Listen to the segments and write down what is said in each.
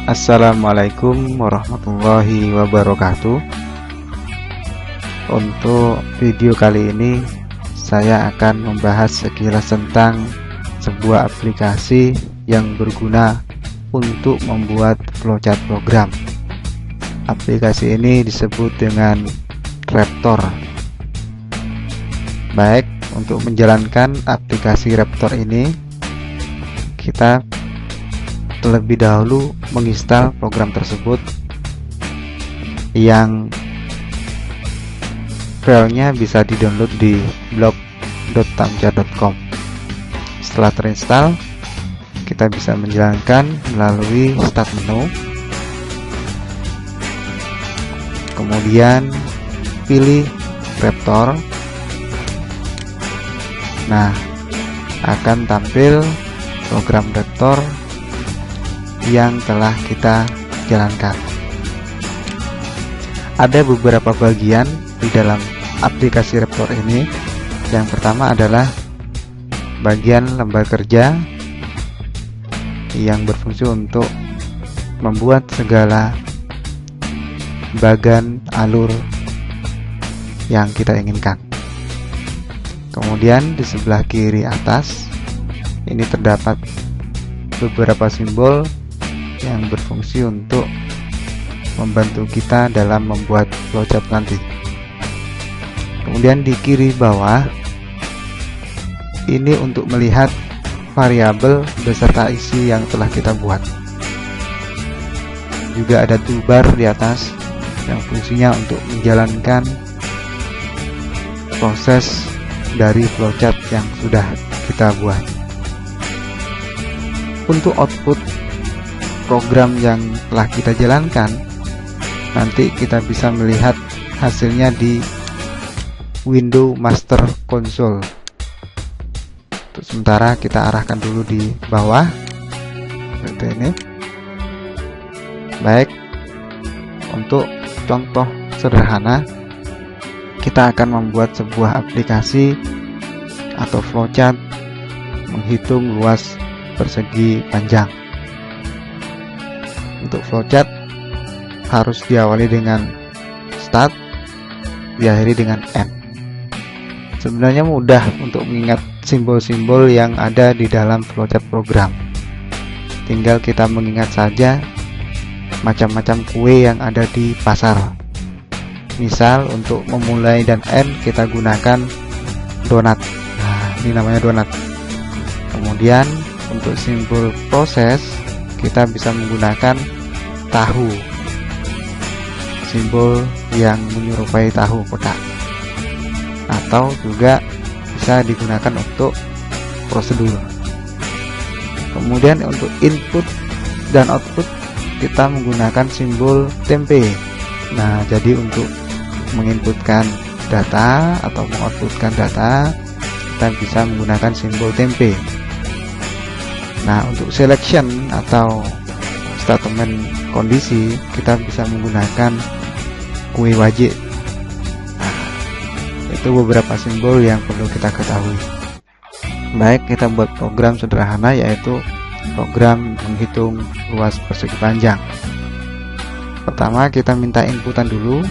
Assalamualaikum warahmatullahi wabarakatuh. Untuk video kali ini saya akan membahas sekilas tentang sebuah aplikasi yang berguna untuk membuat flowchart program. Aplikasi ini disebut dengan Raptor. Baik, untuk menjalankan aplikasi Raptor ini kita terlebih dahulu menginstal program tersebut yang filenya bisa di-download di blog.tamjar.com. Setelah terinstall, kita bisa menjalankan melalui start menu, kemudian pilih Raptor. Nah, akan tampil program Raptor yang telah kita jalankan. Ada beberapa bagian di dalam aplikasi Raptor ini. Yang pertama adalah bagian lembar kerja yang berfungsi untuk membuat segala bagan alur yang kita inginkan. Kemudian di sebelah kiri atas ini terdapat beberapa simbol yang berfungsi untuk membantu kita dalam membuat flowchart nanti. Kemudian di kiri bawah ini untuk melihat variabel beserta isi yang telah kita buat. Juga ada toolbar di atas yang fungsinya untuk menjalankan proses dari flowchart yang sudah kita buat. Untuk output program yang telah kita jalankan, nanti kita bisa melihat hasilnya di window master console. Untuk sementara kita arahkan dulu di bawah seperti ini. Baik, untuk contoh sederhana, kita akan membuat sebuah aplikasi atau flowchart menghitung luas persegi panjang. Untuk flowchart harus diawali dengan start, diakhiri dengan end. Sebenarnya mudah untuk mengingat simbol-simbol yang ada di dalam flowchart program. Tinggal kita mengingat saja macam-macam kue yang ada di pasar. Misal untuk memulai dan end kita gunakan donat. Nah, ini namanya donat. Kemudian untuk simbol proses kita bisa menggunakan tahu, simbol yang menyerupai tahu kotak, atau juga bisa digunakan untuk prosedur. Kemudian untuk input dan output kita menggunakan simbol tempe. Nah, jadi untuk menginputkan data atau mengoutputkan data kita bisa menggunakan simbol tempe. Nah, untuk selection atau statement kondisi kita bisa menggunakan kue wajib. Nah, itu beberapa simbol yang perlu kita ketahui. Baik, kita buat program sederhana, yaitu program menghitung luas persegi panjang. Pertama kita minta inputan dulu.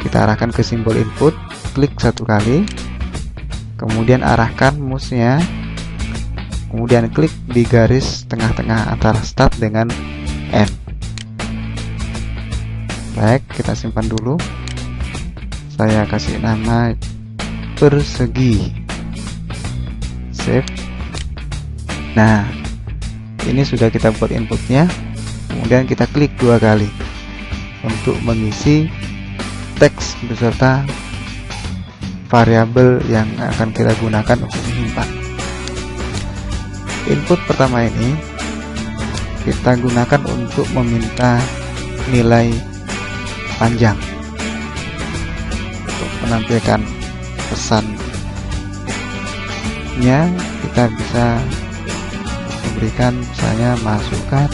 Kita arahkan ke simbol input, klik satu kali, kemudian arahkan mouse-nya, kemudian klik di garis tengah-tengah antara start dengan end. Baik, kita simpan dulu. Saya kasih nama persegi. Save. Nah, ini sudah kita buat inputnya. Kemudian kita klik dua kali untuk mengisi teks beserta variabel yang akan kita gunakan untuk menyimpan. Input pertama ini kita gunakan untuk meminta nilai panjang. Untuk menampilkan pesannya kita bisa memberikan misalnya masukkan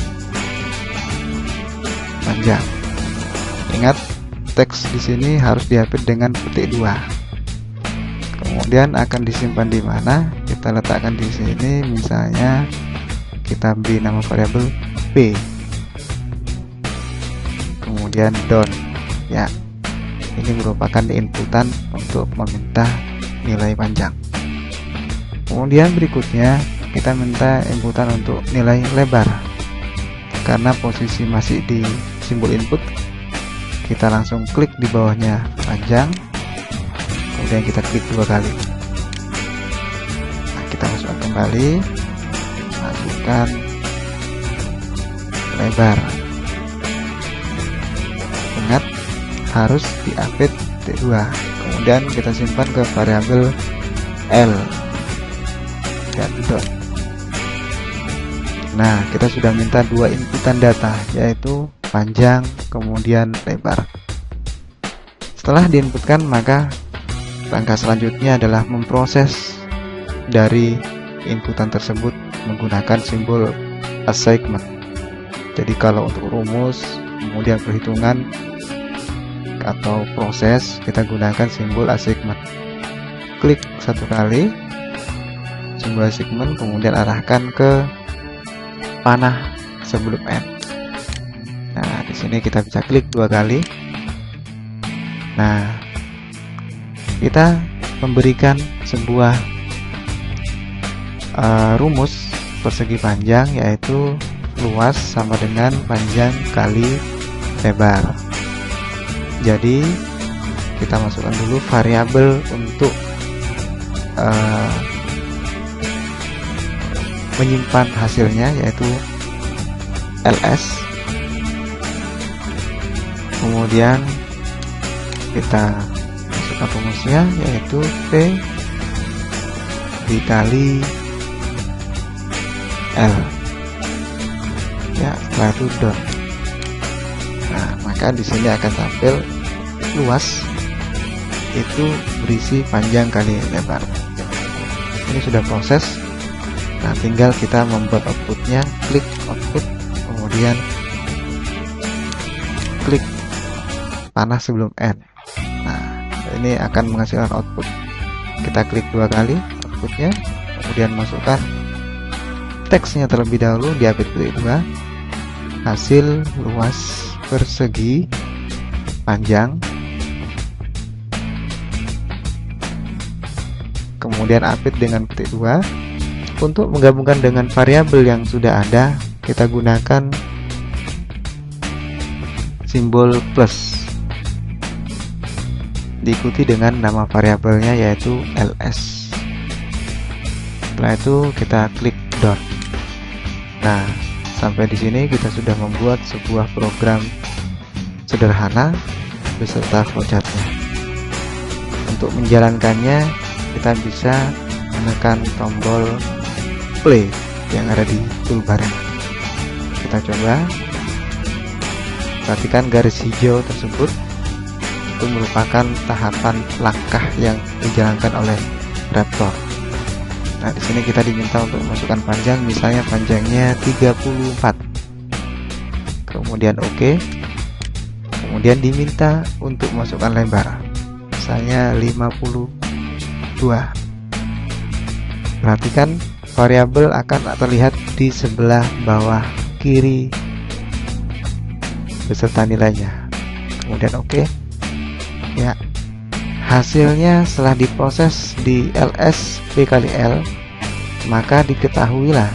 panjang. Ingat, teks di sini harus dihapus dengan petik 2. Kemudian akan disimpan di mana? Kita letakkan di sini, misalnya kita beri nama variabel p. kemudian down. Ya, ini merupakan inputan untuk meminta nilai panjang. Kemudian berikutnya kita minta inputan untuk nilai lebar. Karena posisi masih di simbol input, kita langsung klik di bawahnya panjang, kemudian kita klik 2 kali. Nah, kita masukkan kembali, masukkan lebar. Ingat, harus di-update T2. Kemudian kita simpan ke variabel L dan dot. Nah, kita sudah minta 2 inputan data, yaitu panjang kemudian lebar. Setelah diinputkan, maka langkah selanjutnya adalah memproses dari inputan tersebut menggunakan simbol assignment. Jadi kalau untuk rumus kemudian perhitungan atau proses, kita gunakan simbol assignment. Klik 1 kali simbol assignment, kemudian arahkan ke panah sebelum N. Nah, di sini kita bisa klik 2 kali. Nah, kita memberikan sebuah rumus persegi panjang, yaitu luas sama dengan panjang kali lebar. Jadi kita masukkan dulu variabel untuk menyimpan hasilnya, yaitu ls. Kemudian kita masukkan rumusnya, yaitu P dikali L. Ya, setelah itu dot. Nah, maka di sini akan tampil luas itu berisi panjang kali lebar. Ini sudah proses. Nah, tinggal kita membuat outputnya, klik output, kemudian klik panah sebelum N. Nah, ini akan menghasilkan output. Kita klik 2 kali outputnya, kemudian masukkan teksnya terlebih dahulu, diupdate klik 2, hasil luas persegi panjang, kemudian update dengan petik 2. Untuk menggabungkan dengan variabel yang sudah ada, kita gunakan simbol plus, diikuti dengan nama variabelnya, yaitu ls. Setelah itu kita klik dot. Nah, sampai di sini kita sudah membuat sebuah program sederhana beserta flowchartnya. Untuk menjalankannya, kita bisa menekan tombol play yang ada di toolbar. Kita coba. Perhatikan garis hijau tersebut, itu merupakan tahapan langkah yang dijalankan oleh Raptor. Nah, di sini kita diminta untuk memasukkan panjang, misalnya panjangnya 34. Kemudian OK. Kemudian diminta untuk memasukkan lebar, misalnya 52. Perhatikan variabel akan terlihat di sebelah bawah kiri beserta nilainya. Kemudian OK. Ya, hasilnya setelah diproses di ls P kali L, maka diketahuilah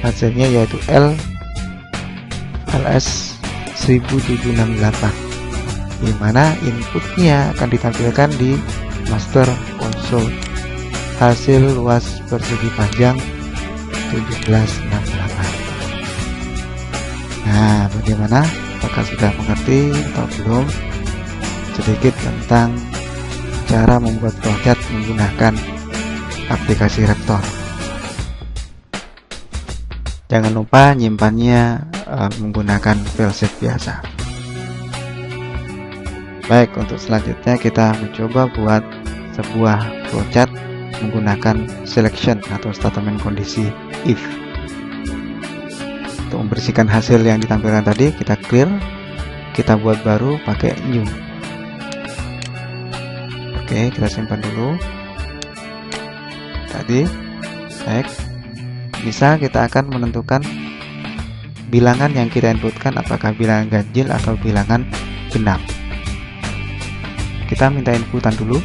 hasilnya, yaitu ls 1768, di mana inputnya akan ditampilkan di master console. Hasil luas persegi panjang 1768. Nah, bagaimana? Apakah sudah mengerti atau belum sedikit tentang cara membuat flowchart menggunakan aplikasi Raptor? Jangan lupa nyimpannya menggunakan filesheet biasa. Baik, untuk selanjutnya kita mencoba buat sebuah flowchart menggunakan selection atau statement kondisi if. Untuk membersihkan hasil yang ditampilkan tadi, kita clear, kita buat baru pakai new. Oke, kita simpan dulu. Tadi baik, bisa kita akan menentukan bilangan yang kita inputkan apakah bilangan ganjil atau bilangan genap. Kita minta inputan dulu,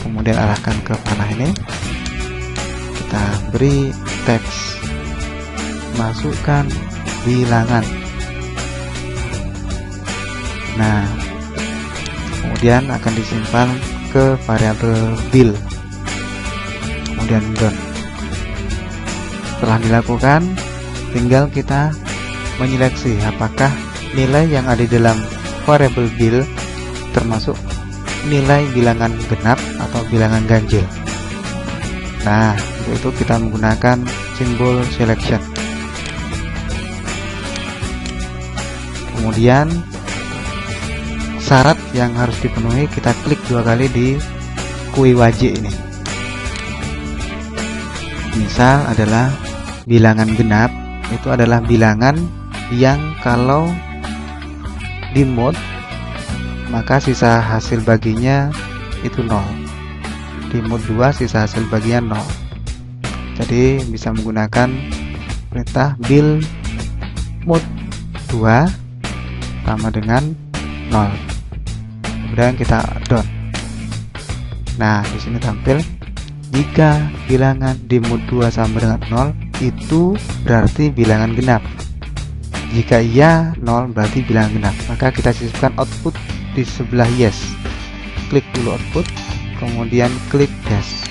kemudian arahkan ke panah ini, kita beri teks, masukkan bilangan. Nah, kemudian akan disimpan ke variabel bil, kemudian done. Setelah dilakukan, tinggal kita menyeleksi apakah nilai yang ada di dalam variabel bil termasuk nilai bilangan genap atau bilangan ganjil. Nah, untuk itu kita menggunakan simbol selection. Kemudian syarat yang harus dipenuhi, kita klik 2 kali di kui wajik ini. Misal adalah bilangan genap, itu adalah bilangan yang kalau di mode maka sisa hasil baginya itu 0. Di mode 2 sisa hasil baginya 0. Jadi bisa menggunakan perintah bil mode 2 sama dengan 0. Kemudian kita done. Nah, di sini tampil jika bilangan di mode 2 sama dengan 0 itu berarti bilangan genap. Jika iya 0 berarti bilangan genap. Maka kita sisipkan output di sebelah yes. Klik dulu output, kemudian klik dash.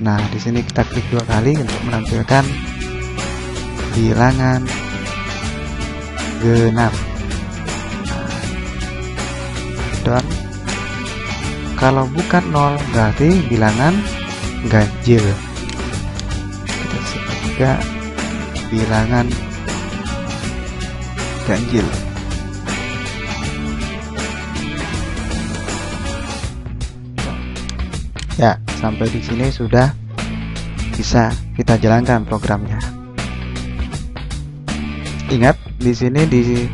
Nah, di sini kita klik 2 kali untuk menampilkan bilangan genap. Done. Kalau bukan 0 berarti bilangan ganjil. Kita simpan juga bilangan ganjil. Ya, sampai di sini sudah bisa kita jalankan programnya. Ingat, di sini di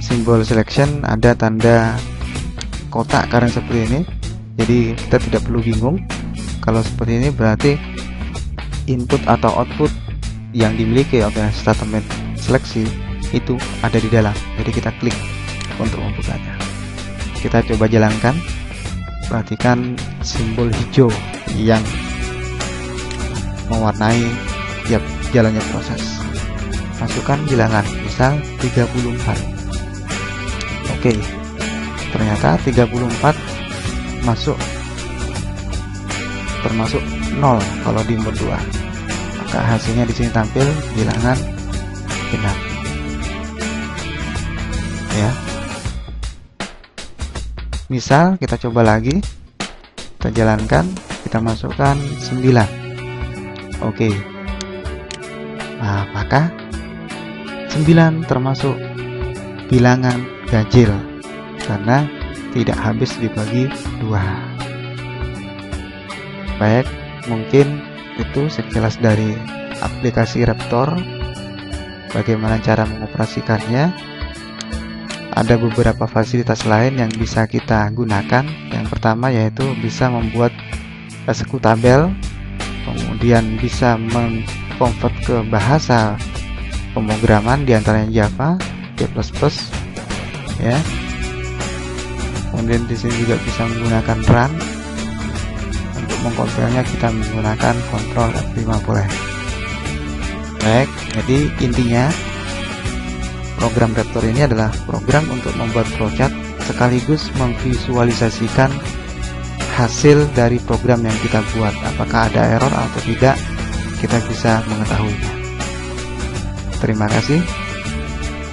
simbol selection ada tanda kotak karena seperti ini, jadi kita tidak perlu bingung. Kalau seperti ini berarti input atau output yang dimiliki oleh statement seleksi itu ada di dalam, jadi kita klik untuk membukanya. Kita coba jalankan, perhatikan simbol hijau yang mewarnai tiap jalannya proses. Masukkan bilangan, misal 34. Oke, ternyata 34 masuk, termasuk 0 kalau di mode 2. Maka hasilnya di sini tampil bilangan genap. Ya. Misal kita coba lagi, kita jalankan, kita masukkan 9. Oke. Nah, maka 9 termasuk bilangan ganjil karena tidak habis dibagi 2. Baik, mungkin itu sekilas dari aplikasi Raptor, bagaimana cara mengoperasikannya. Ada beberapa fasilitas lain yang bisa kita gunakan. Yang pertama yaitu bisa membuat tabel, kemudian bisa mengkonvert ke bahasa pemrograman diantaranya Java, C++, ya. Kemudian di sini juga bisa menggunakan run. Untuk mengkompilnya kita menggunakan Ctrl F5 boleh. Baik, jadi intinya program Raptor ini adalah program untuk membuat flowchart sekaligus memvisualisasikan hasil dari program yang kita buat. Apakah ada error atau tidak, kita bisa mengetahuinya. Terima kasih.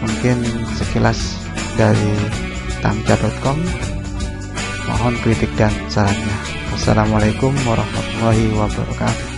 Mungkin sekilas dari tamca.com. Mohon kritik dan sarannya. Wassalamualaikum warahmatullahi wabarakatuh.